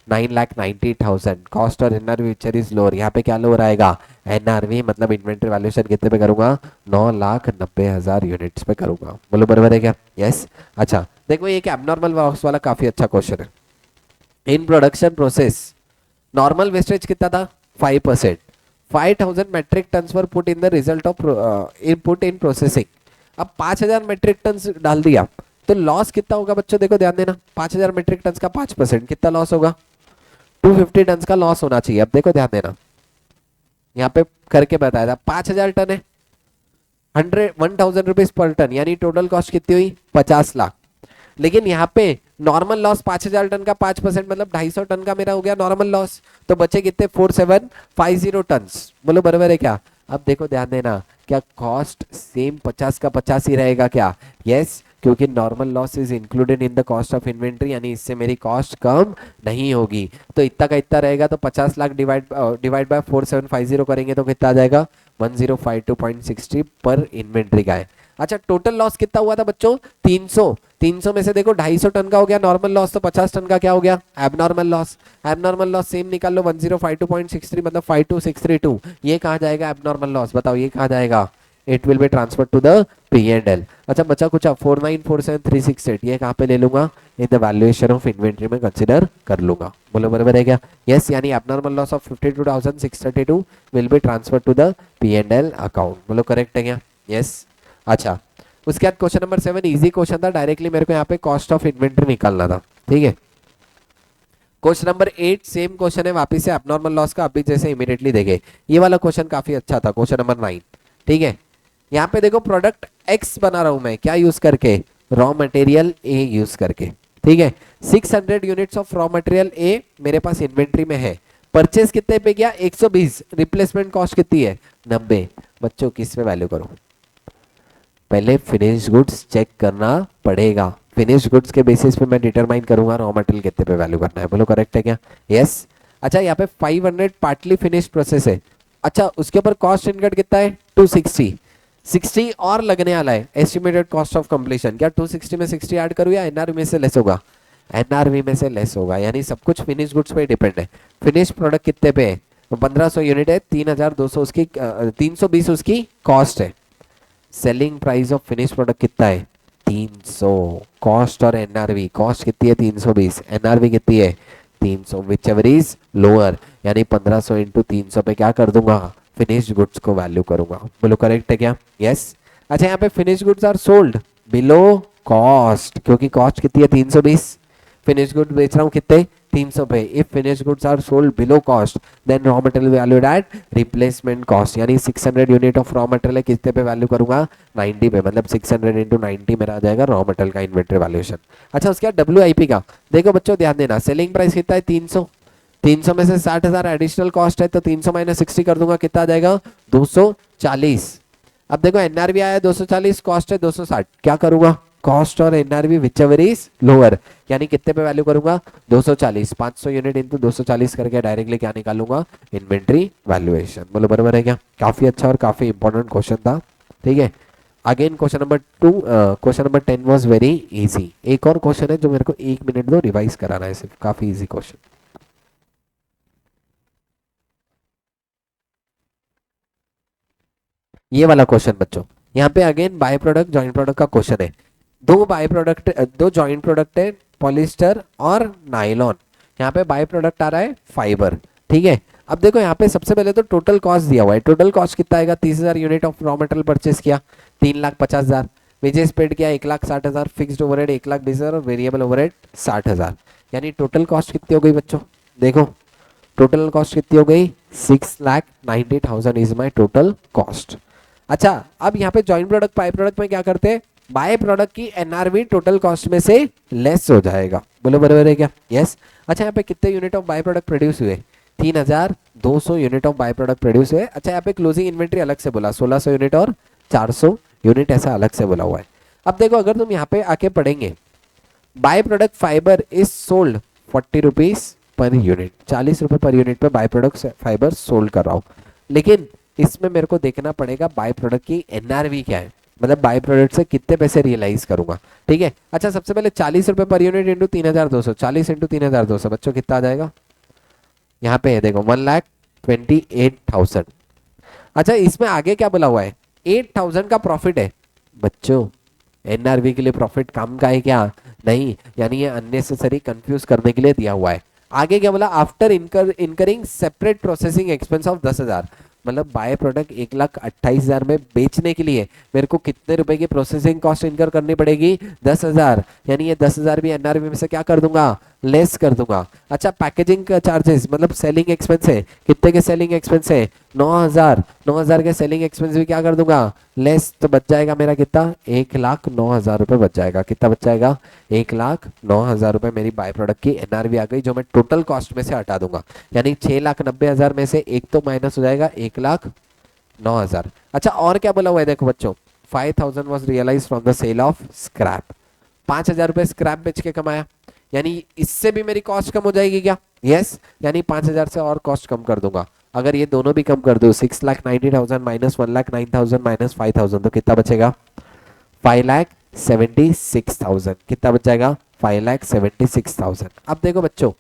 9,90,000। कॉस्ट और एनआरवी विच इज लोअर, यहाँ पे क्या लोअर आएगा, एनआरवी मतलब इन्वेंट्री वैल्यूएशन कितने पे करूंगा, 9,90,000 यूनिट्स पे करूंगा। बोलो बराबर है क्या, यस। अच्छा देखो ये एबनॉर्मल लॉस वाला काफी अच्छा क्वेश्चन है। इन प्रोडक्शन प्रोसेस नॉर्मल वेस्टेज कितना था, 5%। 5,000 metric tons were put in the result of input in processing. अब 5,000 मेट्रिक टन्स डाल दिया तो लॉस कितना होगा बच्चों, देखो ध्यान देना, 5,000 मेट्रिक टन्स का 5% कितना लॉस होगा, 250 टन्स का लॉस होना चाहिए। अब देखो ध्यान देना, यहाँ पे करके बताया था 5,000 टन है, 1,000 रुपीज पर टन, यानी टोटल कॉस्ट कितनी हुई, 50 लाख। लेकिन यहाँ पे नॉर्मल लॉस 5,000 टन का 5% मतलब 250 टन का मेरा हो गया नॉर्मल लॉस, तो बचे कितने 4750 टन। बोलो बराबर है क्या। अब देखो ध्यान देना, क्या कॉस्ट सेम 50 का 50 ही रहेगा क्या, यस, क्योंकि normal loss is included in the cost of inventory, यानी इससे मेरी कॉस्ट कम नहीं होगी। तो इतना का इतना रहेगा, तो 50 लाख डिवाइड बाय 4750 करेंगे तो कितना आ जाएगा, 1052.60 पर इन्वेंट्री का है। अच्छा टोटल लॉस कितना हुआ था बच्चों, 300। 300 में से देखो 250 टन का हो गया नॉर्मल लॉस, तो 50 टन का क्या हो गया, abnormal loss. Abnormal loss same निकाल लो, 1052.63 मतलब 52632, ये कहाँ जाएगा एबनॉर्मल लॉस, बताओ ये कहाँ जाएगा, it will be transfer to the P&L। अच्छा बचा कुछ 4947368, ये कहाँ पे ले लूंगा, in the valuation of inventory में कंसीडर कर लूंगा। बोलो बराबर है क्या, यस, यानी abnormal loss of 52,632 will be transfer to the P&L account. बोलो करेक्ट है क्या, यस। अच्छा उसके बाद क्वेश्चन नंबर 7 इजी क्वेश्चन था, डायरेक्टली मेरे को यहाँ पे कॉस्ट ऑफ इन्वेंट्री निकालना था, ठीक है। क्वेश्चन नंबर 8 सेम क्वेश्चन है वापस से एबनॉर्मल लॉस का, अभी जैसे इमीडिएटली देखे। ये वाला क्वेश्चन काफी अच्छा था, क्वेश्चन नंबर 9, ठीक है। यहाँ पे देखो प्रोडक्ट एक्स बना रहा हूं मैं, क्या यूज करके, रॉ मटेरियल ए यूज करके, ठीक है। 600 units of raw material A मेरे पास इन्वेंट्री में है, परचेज कितने पे गया 120, रिप्लेसमेंट कॉस्ट कितनी है 90। बच्चों किस में वैल्यू करो, पहले फिनिश गुड्स चेक करना पड़ेगा, फिनिश गुड्स के बेसिस पे मैं डिटरमाइन करूंगा रॉ मटेरियल कितने पे वैल्यू करना है। बोलो करेक्ट है क्या, यस। अच्छा यहाँ पे 500 पार्टली फिनिश प्रोसेस है। अच्छा उसके ऊपर कॉस्ट इनकट कितना है 260, 60 और लगने वाला है एस्टिमेटेड कॉस्ट ऑफ कंप्लीशन। क्या 260 में 60 ऐड करूँ या एनआरवी में से लेस होगा, एनआरवी में से लेस होगा, यानी सब कुछ फिनिश गुड्स पे डिपेंड है। फिनिश प्रोडक्ट कितने पे है, 1500 यूनिट है, 3200 उसकी 320 उसकी कॉस्ट है। Selling price of finish product कितना है 300, कॉस्ट और एनआरवी, कॉस्ट कितनी है 320, एनआरवी कितनी है 300, विच एवर इज लोअर, यानी 1500 इंटू 300 पे क्या कर दूंगा, फिनिश गुड्स को वैल्यू करूंगा। बोलो करेक्ट है क्या, यस। अच्छा यहाँ पे finish goods are sold below cost, क्योंकि कॉस्ट कितनी है 320, फिनिश गुड बेच रहा हूँ कितने 300 पे। If finish goods are sold below cost then raw material valued at replacement cost, यानी 600 यूनिट ऑफ रॉ मटेरियल है, कितने पे वैल्यू करूंगा 90 पे, मतलब 600 इंटू 90 मेरा आ जाएगा रॉ मटेरियल का इन्वेंटरी वैल्यूएशन। अच्छा उसके बाद WIP का देखो बच्चों ध्यान देना, सेलिंग प्राइस कितना है 300, 300 में से 60,000 एडिशनल कॉस्ट है, तो 300 माइनस 60 कर दूंगा, कितना आ जाएगा 240। अब देखो एनआरवी आया 240, कॉस्ट है 260, क्या करूंगा कॉस्ट और NRV which ever is lower, यानी कितने पे वैल्यू करूंगा 240, 500 यूनिट इंटू 240 करके डायरेक्टली क्या निकालूंगा इन्वेंट्री वैल्यूएशन। बोलो बराबर है क्या, काफी अच्छा और काफी इंपॉर्टेंट क्वेश्चन था, ठीक है। Again question number 2, question number 10 was very easy. एक और क्वेश्चन है जो मेरे को 1 मिनट दो रिवाइज कराना है सिर्फ, काफी इजी क्वेश्चन। ये वाला क्वेश्चन बच्चों, यहाँ पे again by product joint product का क्वेश्चन है। दो बाय प्रोडक्ट, दो जॉइंट प्रोडक्ट है, पॉलिस्टर और नायलॉन। यहाँ पे बाय प्रोडक्ट आ रहा है फाइबर, ठीक है। अब देखो यहाँ पे सबसे पहले तो टोटल कॉस्ट दिया हुआ है, टोटल कॉस्ट कितना आएगा 30,000 unit of raw material purchase किया, 3,50,000, वेजेस पेड किया 1,60,000, फिक्स्ड ओवरहेड 1,20,000 और वेरिएबल ओवरहेड 60,000, यानी टोटल कॉस्ट कितनी हो गई बच्चों, देखो टोटल कॉस्ट कितनी हो गई 6,90,000 इज माई टोटल कॉस्ट। अच्छा अब यहाँ पे जॉइंट प्रोडक्ट बाय प्रोडक्ट में क्या करते हैं, बाय प्रोडक्ट की एनआरवी टोटल कॉस्ट में से लेस हो जाएगा। बोलो बराबर है क्या, यस। अच्छा यहाँ पे कितने unit of by product produce हुए, 3200 unit of by product produce हुए। अच्छा यहाँ पे क्लोजिंग इन्वेंट्री अलग से बोला 1600 यूनिट और 400 यूनिट ऐसा अलग से बोला हुआ है। अब देखो अगर तुम यहाँ पे आके पढ़ेंगे by product fibre is sold 40 rupees per unit, 40 रुपए पर यूनिट पे बाय प्रोडक्ट फाइबर सोल्ड कर रहा हूँ, लेकिन इसमें मेरे को देखना पड़ेगा बाय प्रोडक्ट की एनआरवी क्या है, मतलब बाय प्रोडक्ट से कितने पैसे रियलाइज करूंगा। ठीक है, अच्छा सबसे पहले 40 रुपए पर यूनिट इंटू 3200, 40 इंटू 3200 बच्चों कितना आ जाएगा, यहाँ पे है देखो 1,28,000। अच्छा इसमें आगे क्या बोला हुआ है, 8,000 का प्रॉफिट है बच्चों, एनआरवी के लिए प्रॉफिट कम का है क्या, नहीं, यानी ये अननेसेसरी कंफ्यूज करने के लिए दिया हुआ है। आगे क्या बोला, after incurring separate processing expense of 10,000, मतलब बाय प्रोडक्ट 1,28,000 में बेचने के लिए मेरे को कितने रुपए की प्रोसेसिंग कॉस्ट इनकर करनी पड़ेगी, 10,000, यानी ये 10,000 भी एनआरवी में से क्या कर दूंगा, लेस कर दूंगा। अच्छा पैकेजिंग का चार्जेस मतलब सेलिंग एक्सपेंस है, कितने के सेलिंग एक्सपेंस है, 9,000, 9,000 के सेलिंग एक्सपेंस भी क्या कर दूंगा, लेस, तो बच जाएगा मेरा कितना, 1,09,000 रुपए बच जाएगा, कितना बच जाएगा, 1,09,000 रुपए मेरी बाय प्रोडक्ट की एनआरवी आ गई, जो मैं टोटल कॉस्ट में से हटा दूंगा, यानी 6,90,000 में से एक तो माइनस हो जाएगा 1,09,000। अच्छा और क्या बोला हुआ है देखो बच्चों, 5,000 was realise from the sale of scrap, 5,000 रुपए स्क्रैप बेच के कमाया, यानी इससे भी मेरी कॉस्ट कम हो जाएगी क्या, यस, यानी 5,000 से और कॉस्ट कम कर दूंगा। अगर ये दोनों भी कम कर दो 6,90,000 माइनस 1,09,000 माइनस 5,000 तो कितना बचेगा, 5,76,000, कितना बच जाएगा, 5,76,000। अब देखो बच्चों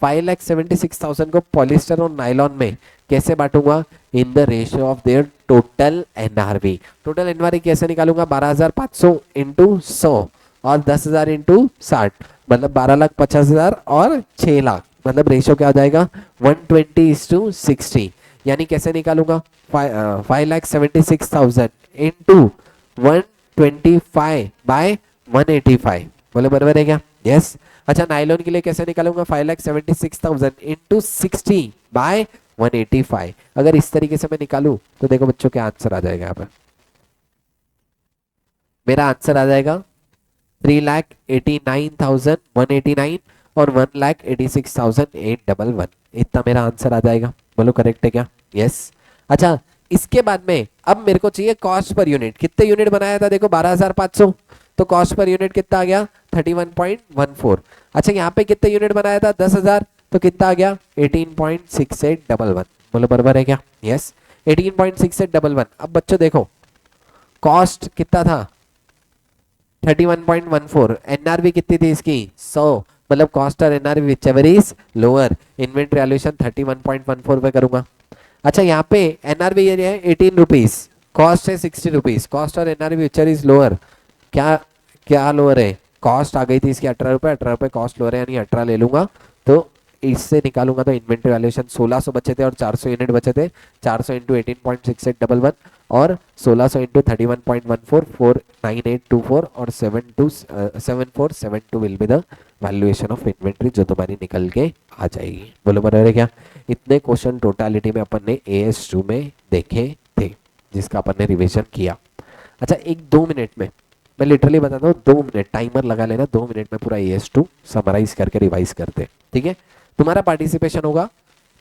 5,76,000 को पॉलिस्टर और नायलॉन में कैसे बांटूंगा, in the ratio of their total NRV. Total NRV कैसे निकालूंगा, 12,500 इंटू 100 और 10,000 इंटू 60, मतलब 12,50,000 और 6 लाख, मतलब रेशियो क्या आ जाएगा 120:60, यानी कैसे निकालूंगा 5,76,000 इंटू 125/185, बोले बराबर है क्या, यस। अच्छा नाइलॉन के लिए कैसे निकालूंगा 5,76,000 इंटू 60/185, अगर इस तरीके से मैं निकालू तो देखो बच्चों क्या आंसर आ जाएगा, यहाँ पर मेरा आंसर आ जाएगा 3,89,189 और 1,86,811, इतना मेरा आंसर आ जाएगा, बोलो करेक्ट है क्या, यस। अच्छा इसके बाद में अब मेरे को चाहिए कॉस्ट पर यूनिट, कितने यूनिट बनाया था देखो 12,500, तो कॉस्ट पर यूनिट कितना आ गया 31.14। अच्छा यहाँ पे कितने यूनिट बनाया था 10,000, तो कितना आ गया 18.6811, बोलो बराबर है क्या, यस 18.6811। अब बच्चों देखो कॉस्ट कितना था 31.14, एनआरवी कितनी थी इसकी 100, मतलब कॉस्ट और NRV whichever is lower, inventory valuation 31.14 पे करूंगा। अच्छा यहाँ पे एनआरवी ये है 18 रुपीज, कॉस्ट है 60 रुपीज, कॉस्ट और एनआरवी व्हिचएवर इज लोअर, क्या क्या लोअर है, कॉस्ट आ गई थी इसकी 18 रुपए, 18 रुपए कॉस्ट लोअर है यानी 18 ले लूंगा, तो इससे निकालूंगा तो इन्वेंटरी वैल्यूएशन 1600 बचे थे और 400 यूनिट बचे थे, 400 इंटू 18.6811 और 1600 इंटू 31.14, 49824 और 7472 will be the valuation of inventory, जो तुम्हारी निकल के आ जाएगी, बोलो बराबर है क्या। इतने क्वेश्चन टोटालिटी में अपन ने AS2 में देखे थे, जिसका अपन ने रिविजन किया। अच्छा 1-2 मिनट में मैं लिटरली बताता हूँ, 2 मिनट टाइमर लगा लेना, 2 मिनट में पूरा AS2 समराइज करके रिवाइज करते, ठीक है। तुम्हारा पार्टिसिपेशन होगा,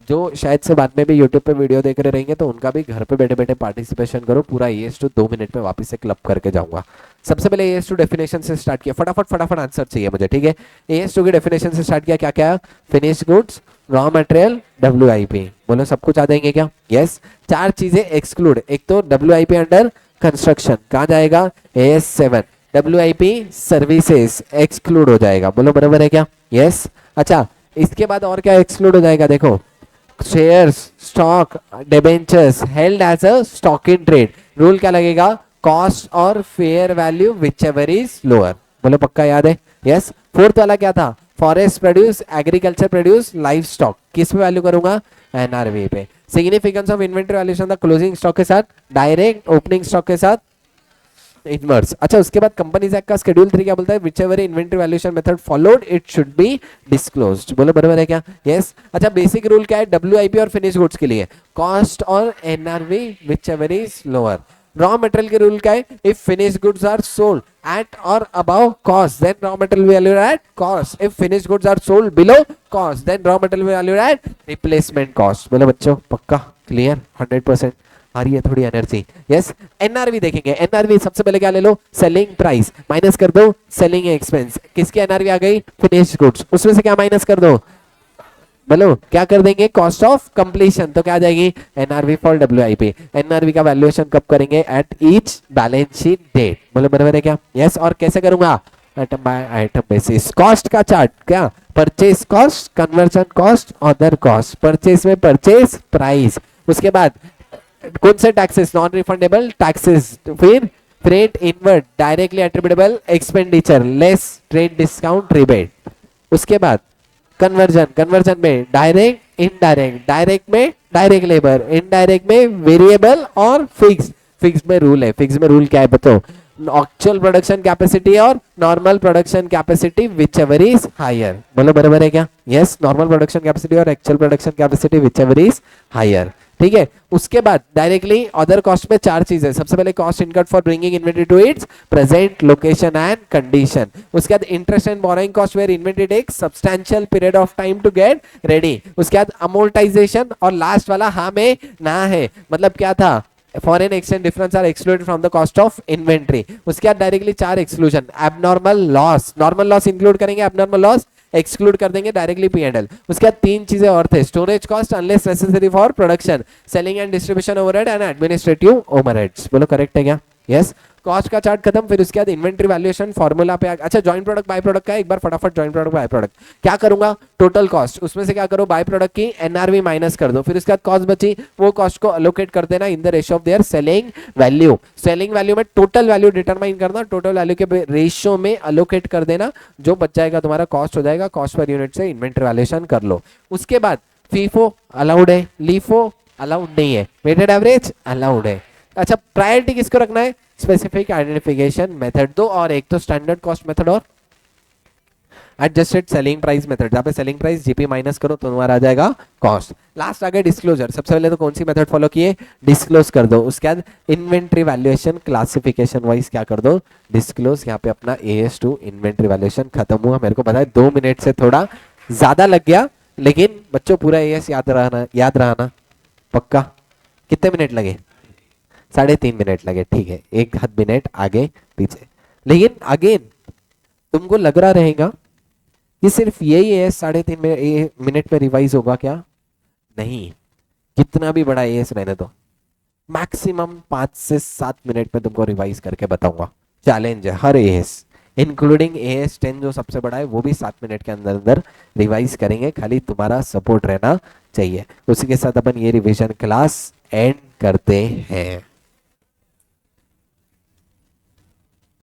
जो शायद से बाद में भी यूट्यूब पे वीडियो देख रहे रहेंगे तो उनका भी घर पे बैठे बैठे पार्टिसिपेशन करो, पूरा AS2 2 मिनट में वापस से क्लब करके जाऊंगा। सबसे पहले AS2 डेफिनेशन से स्टार्ट किया, फटाफट आंसर चाहिए मुझे, ठीक है। AS2 की डेफिनेशन से स्टार्ट किया, क्या क्या, finish goods, raw material, WIP, बोलो सब कुछ आ जाएंगे क्या, यस। 4 चीजें एक्सक्लूड, एक तो WIP अंडर कंस्ट्रक्शन कहाँ जाएगा AS7, WIP सर्विसेज एक्सक्लूड हो जाएगा, बोलो बराबर है क्या, यस। अच्छा इसके बाद और क्या एक्सक्लूड हो जाएगा देखो, shares, stock, debentures held as a stock in trade, rule क्या लगेगा, कॉस्ट और fair value whichever is lower, बोलो पक्का याद है, यस। फोर्थ वाला क्या था, forest produce, agriculture produce, life stock, किस पे वैल्यू करूंगा एनआरवी पे। Significance of inventory valuation the closing stock के साथ, डायरेक्ट ओपनिंग स्टॉक के साथ इनवर्स। अच्छा उसके बाद कंपनीज एक्ट का शेड्यूल 3 क्या बोलता है, whichever inventory valuation method followed it should be disclosed, बोलो बराबर है क्या, यस। अच्छा बेसिक रूल क्या है WIP और फिनिश गुड्स के लिए, कॉस्ट और NRV whichever is lower, raw material के रूल क्या है, if finish goods are sold at और above cost then raw material value at cost, if finish goods are sold below cost then raw material value at replacement cost. बोलो बच्चों पक्का clear 100%। आ रही है थोड़ी एनर्जी। यस एनआरवी देखेंगे। NRV सबसे पहले क्या ले लो, सेलिंग प्राइस माइनस कर दो सेलिंग एक्सपेंस। किसकी एनआरवी आ गई, फिनिश्ड गुड्स, उसमें से क्या माइनस कर दो, बोलो क्या कर देंगे, कॉस्ट ऑफ कंप्लीशन। तो क्या आ जाएगी, एनआरवी फॉर डब्ल्यूआईपी। एनआरवी का वैल्यूएशन कब करेंगे, at each balance sheet date. बोलो बराबर है क्या, यस। और कैसे करूंगा, item by item basis. Cost का चार्ट क्या, purchase cost, conversion cost, other cost. Purchase में परचेज प्राइस, उसके बाद कौन से टैक्सेस, नॉन रिफंडेबल टैक्सेस, फिर freight inward directly attributable expenditure less trade discount rebate. उसके बाद कन्वर्जन, कन्वर्जन में डायरेक्ट इनडायरेक्ट, डायरेक्ट में डायरेक्ट लेबर, इनडायरेक्ट में वेरिएबल और फिक्स। फिक्स में रूल है, फिक्स में रूल क्या है बताओ, एक्चुअल प्रोडक्शन कैपेसिटी और normal production capacity whichever is higher. बोलो बराबर है क्या, यस। नॉर्मल प्रोडक्शन कैपेसिटी और actual production capacity whichever is higher, ठीक है। उसके बाद डायरेक्टली अदर कॉस्ट में चार चीजें। सबसे पहले cost incurred for bringing inventory to its present location and condition. उसके बाद interest and borrowing cost where inventory takes substantial period of time to get ready. उसके बाद अमोर्टाइजेशन, और लास्ट वाला हाँ में ना है, मतलब क्या था, foreign exchange difference are excluded from the cost of inventory. उसके बाद डायरेक्टली चार exclusion, abnormal loss, normal loss include करेंगे, एबनॉर्मल लॉस एक्सक्लूड कर देंगे, डायरेक्टली P&L। उसके बाद तीन चीजें और थे, storage cost unless necessary for production, selling and distribution overhead and administrative overheads. बोलो करेक्ट है क्या, यस। कॉस्ट का चार्ट खत्म, फिर उसके बाद इन्वेंट्री वैल्यूएशन फॉर्मूला पे अच्छा जॉइंट प्रोडक्ट बाय प्रोडक्ट का एक बार फटाफट, जॉइंट प्रोडक्ट बाय प्रोडक्ट क्या करूंगा, टोटल कॉस्ट, उसमें से क्या करो, बाय प्रोडक्ट की एनआरवी माइनस कर दो, फिर उसके बाद कॉस्ट बची, वो कॉस्ट को अलोकेट कर देना इन the ratio of their selling value. Selling value में टोटल वैल्यू डिटरमाइन करना, टोटल वैल्यू के रेशियो में अलोकेट कर देना, जो बच जाएगा तुम्हारा कॉस्ट हो जाएगा, कॉस्ट पर यूनिट से इन्वेंट्री वैल्यूएशन कर लो। उसके बाद फीफो अलाउड है, लीफो अलाउड नहीं है, वेटेड एवरेज अलाउड है। अच्छा प्रायोरिटी किसको रखना है, स्पेसिफिक आइडेंटिफिकेशन मेथड दो, और एक तो स्टैंडर्ड कॉस्ट मेथड और एडजस्टेड सेलिंग प्राइस मेथड, जहाँ पे सेलिंग प्राइस जीपी माइनस करो तो तुम्हारा आ जाएगा कॉस्ट। लास्ट आ गया डिस्क्लोजर। सबसे पहले तो कौन सी मेथड फॉलो किए, डिस्क्लोज कर दो। उसके बाद इन्वेंट्री वैल्यूएशन क्लासिफिकेशन वाइज क्या कर दो, डिस्क्लोज। यहाँ पे अपना AS2 इन्वेंट्री वैल्यूएशन खत्म हुआ। मेरे को पता है 2 मिनट से थोड़ा ज्यादा लग गया, लेकिन बच्चों पूरा AS याद रहना पक्का। कितने मिनट लगे, 3.5 मिनट लगे, ठीक है, 1 मिनट आगे पीछे। लेकिन अगेन तुमको लग रहा रहेगा कि सिर्फ यही है 3.5 मिनट में रिवाइज होगा क्या, नहीं, कितना भी बड़ा एएस रहने दो, मैक्सिमम 5 से 7 मिनट में तुमको रिवाइज करके बताऊंगा। चैलेंज है हर एएस, इंक्लूडिंग AS10 जो सबसे बड़ा है, वो भी 7 मिनट के अंदर अंदर रिवाइज करेंगे। खाली तुम्हारा सपोर्ट रहना चाहिए। उसी के साथ अपन ये रिवीजन क्लास एंड करते हैं।